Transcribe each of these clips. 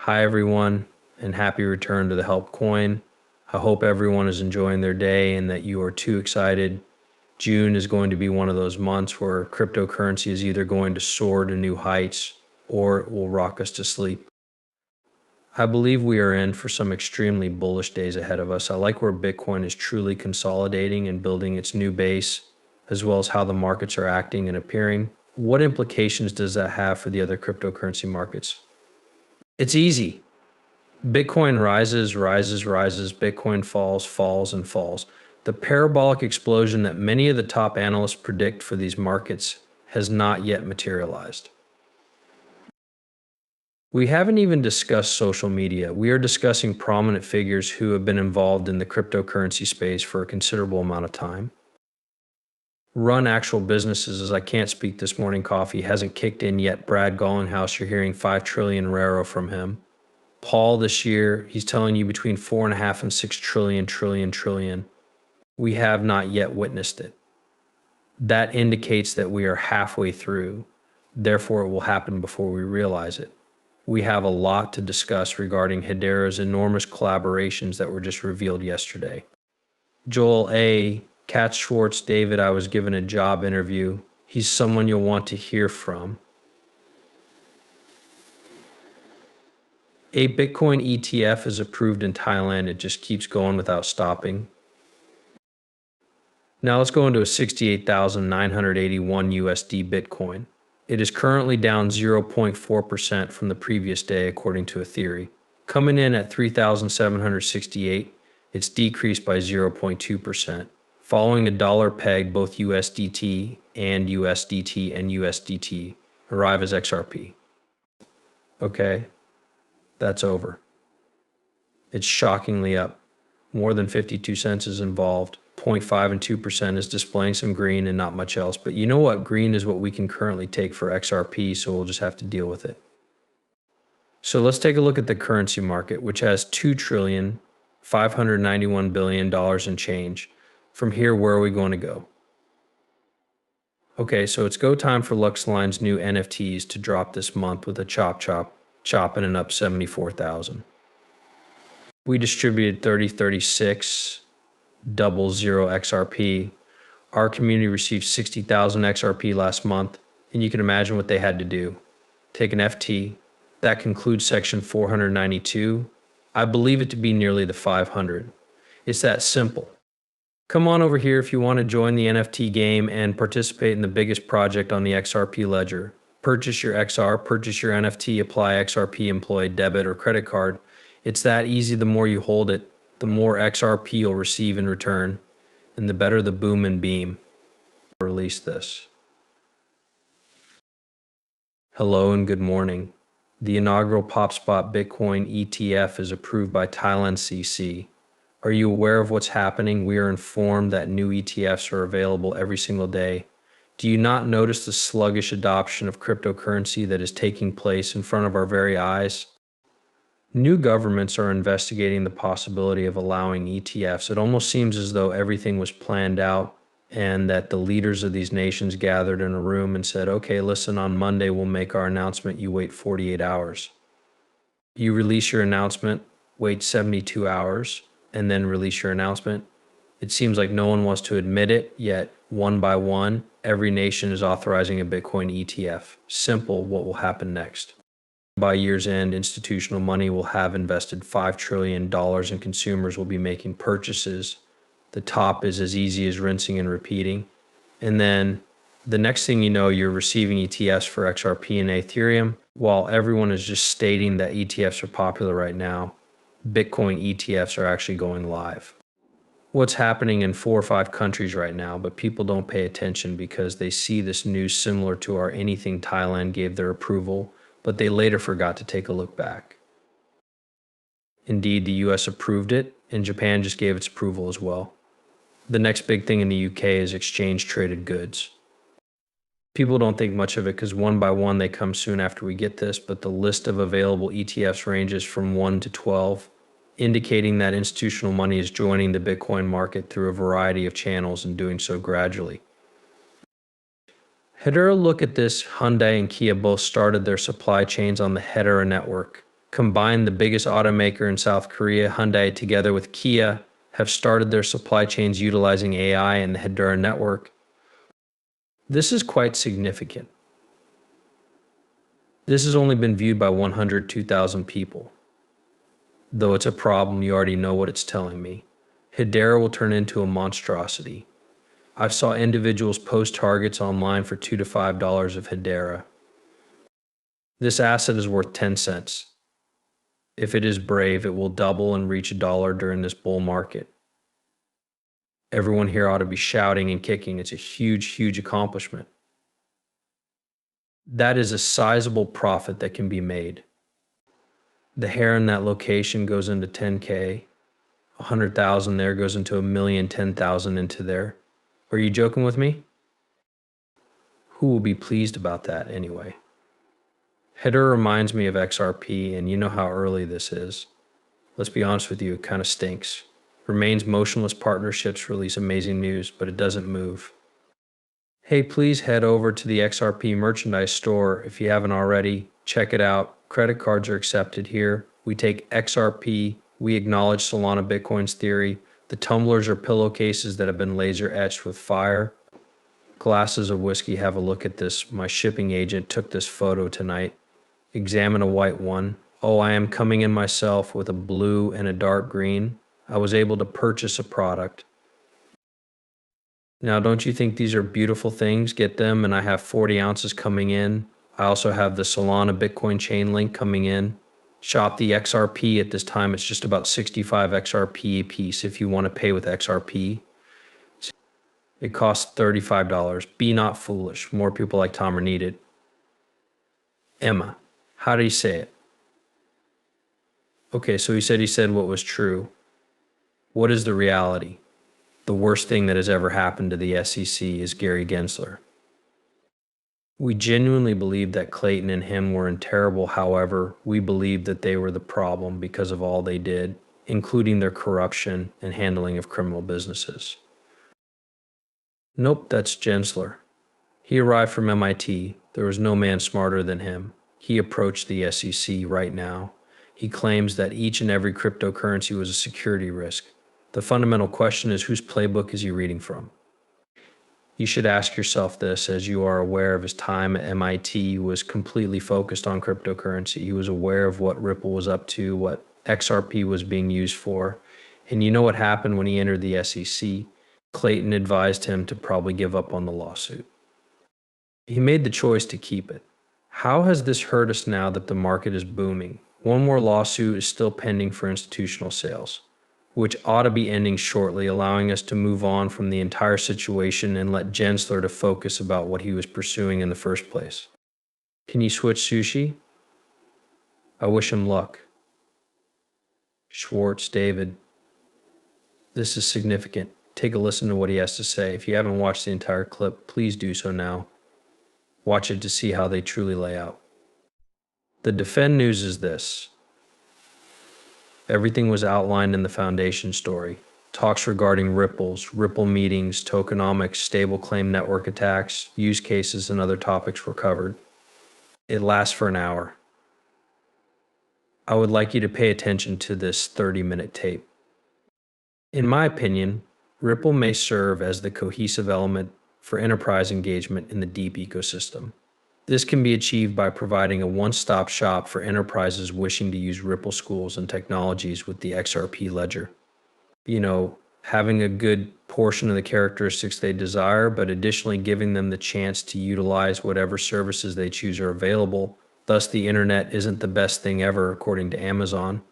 Hi everyone, and happy return to the Help Coin. I hope everyone is enjoying their day and that you are too excited. June is going to be one of those months where cryptocurrency is either going to soar to new heights or it will rock us to sleep. I believe we are in for some extremely bullish days ahead of us. I like where Bitcoin is truly consolidating and building its new base, as well as how the markets are acting and appearing. What implications does that have for the other cryptocurrency markets? It's easy. Bitcoin rises, rises, rises. Bitcoin falls, falls, and falls. The parabolic explosion that many of the top analysts predict for these markets has not yet materialized. We haven't even discussed social media. We are discussing prominent figures who have been involved in the cryptocurrency space for a considerable amount of time. Run actual businesses, as I can't speak this morning coffee hasn't kicked in yet. Brad Gollinghouse, you're hearing 5 trillion raro from him. Paul this year, he's telling you between 4.5 and 6 trillion. We have not yet witnessed it. That indicates that we are halfway through. Therefore, it will happen before we realize it. We have a lot to discuss regarding Hedera's enormous collaborations that were just revealed yesterday. Joel A., Kat Schwartz, David, I was given a job interview. He's someone you'll want to hear from. A Bitcoin ETF is approved in Thailand. It just keeps going without stopping. Now let's go into a 68,981 USD Bitcoin. It is currently down 0.4% from the previous day, according to a theory. Coming in at 3,768, it's decreased by 0.2%. Following a dollar peg, both USDT and USDT arrive as XRP. Okay. That's over. It's shockingly up. More than 52 cents is involved. 0.5 and 2% is displaying some green and not much else. But you know what? Green is what we can currently take for XRP, so we'll just have to deal with it. So let's take a look at the currency market, which has $2,591 billion in change. From here, where are we going to go? Okay, so it's go time for LuxLine's new NFTs to drop this month with a chopping and up 74,000. We distributed 3036 00 XRP. Our community received 60,000 XRP last month, and you can imagine what they had to do. Take an FT. That concludes section 492. I believe it to be nearly the 500. It's that simple. Come on over here if you want to join the NFT game and participate in the biggest project on the XRP ledger. Purchase your XR, purchase your NFT, apply XRP, employ debit or credit card. It's that easy. The more you hold it, the more XRP you'll receive in return, and the better the boom and beam. Release this. Hello and good morning. The inaugural PopSpot Bitcoin ETF is approved by Thailand CC. Are you aware of what's happening? We are informed that new ETFs are available every single day. Do you not notice the sluggish adoption of cryptocurrency that is taking place in front of our very eyes? New governments are investigating the possibility of allowing ETFs. It almost seems as though everything was planned out and that the leaders of these nations gathered in a room and said, okay, listen, on Monday we'll make our announcement. You wait 48 hours. You release your announcement, wait 72 hours, and then release your announcement. It seems like no one wants to admit it, yet one by one, every nation is authorizing a Bitcoin ETF. Simple, what will happen next? By year's end, institutional money will have invested $5 trillion and consumers will be making purchases. The top is as easy as rinsing and repeating. And then the next thing you know, you're receiving ETFs for XRP and Ethereum. While everyone is just stating that ETFs are popular right now, Bitcoin ETFs are actually going live. What's happening in 4 or 5 countries right now, but people don't pay attention because they see this news similar to our anything Thailand gave their approval, but they later forgot to take a look back. Indeed, the US approved it, and Japan just gave its approval as well. The next big thing in the UK is exchange-traded goods. People don't think much of it because one by one they come soon after we get this, but the list of available ETFs ranges from 1 to 12, indicating that institutional money is joining the Bitcoin market through a variety of channels and doing so gradually. Hedera, look at this. Hyundai and Kia both started their supply chains on the Hedera network. Combined, the biggest automaker in South Korea, Hyundai, together with Kia, have started their supply chains utilizing AI and the Hedera network. This is quite significant. This has only been viewed by 102,000 people. Though it's a problem, you already know what it's telling me. Hedera will turn into a monstrosity. I've saw individuals post targets online for $2 to $5 of Hedera. This asset is worth 10 cents. If it is brave, it will double and reach $1 during this bull market. Everyone here ought to be shouting and kicking. It's a huge, huge accomplishment. That is a sizable profit that can be made. The hair in that location goes into 10K. 100,000 there goes into 1,000,000, 10,000 into there. Are you joking with me? Who will be pleased about that anyway? Hedera reminds me of XRP, and you know how early this is. Let's be honest with you, it kind of stinks. Remains motionless partnerships release amazing news, but it doesn't move. Hey, please head over to the XRP merchandise store if you haven't already. Check it out. Credit cards are accepted here. We take XRP. We acknowledge Solana Bitcoin's theory. The tumblers are pillowcases that have been laser etched with fire. Glasses of whiskey. Have a look at this. My shipping agent took this photo tonight. Examine a white one. Oh, I am coming in myself with a blue and a dark green. I was able to purchase a product. Now, don't you think these are beautiful things? Get them, and I have 40 ounces coming in. I also have the Solana Bitcoin chain link coming in. Shop the XRP at this time. It's just about 65 XRP a piece if you want to pay with XRP. It costs $35. Be not foolish. More people like Tom are needed. Emma, how do you say it? Okay, so he said what was true. What is the reality? The worst thing that has ever happened to the SEC is Gary Gensler. We genuinely believe that Clayton and him were in terrible. However, we believe that they were the problem because of all they did, including their corruption and handling of criminal businesses. Nope, that's Gensler. He arrived from MIT. There was no man smarter than him. He approached the SEC right now. He claims that each and every cryptocurrency was a security risk. The fundamental question is, whose playbook is he reading from? You should ask yourself this, as you are aware of his time at MIT. He was completely focused on cryptocurrency. He was aware of what Ripple was up to, what XRP was being used for. And you know what happened when he entered the SEC? Clayton advised him to probably give up on the lawsuit. He made the choice to keep it. How has this hurt us now that the market is booming? One more lawsuit is still pending for institutional sales, which ought to be ending shortly, allowing us to move on from the entire situation and let Gensler to focus about what he was pursuing in the first place. Can you switch sushi? I wish him luck. Schwartz, David. This is significant. Take a listen to what he has to say. If you haven't watched the entire clip, please do so now. Watch it to see how they truly lay out. The defend news is this. Everything was outlined in the foundation story. Talks regarding Ripple meetings, tokenomics, stable claim network attacks, use cases, and other topics were covered. It lasts for an hour. I would like you to pay attention to this 30-minute tape. In my opinion, Ripple may serve as the cohesive element for enterprise engagement in the deep ecosystem. This can be achieved by providing a one-stop shop for enterprises wishing to use Ripple schools and technologies with the XRP ledger. Having a good portion of the characteristics they desire, but additionally giving them the chance to utilize whatever services they choose are available. Thus, the internet isn't the best thing ever, according to Amazon.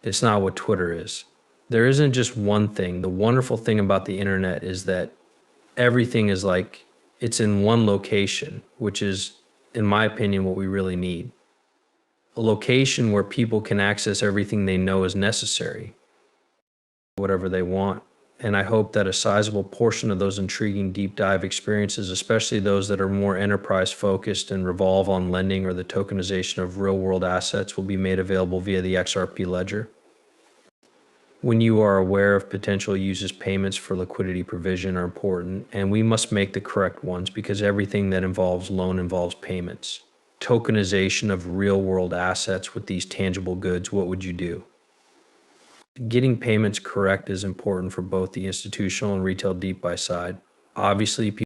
It's not what Twitter is. There isn't just one thing. The wonderful thing about the internet is that everything is it's in one location, which is, in my opinion, what we really need. A location where people can access everything they know is necessary, whatever they want. And I hope that a sizable portion of those intriguing deep dive experiences, especially those that are more enterprise focused and revolve on lending or the tokenization of real world assets, will be made available via the XRP ledger. When you are aware of potential uses, payments for liquidity provision are important, and we must make the correct ones because everything that involves loan involves payments. tokenization of real world assets with these tangible goods, what would you do? Getting payments correct is important for both the institutional and retail DeFi side. Obviously,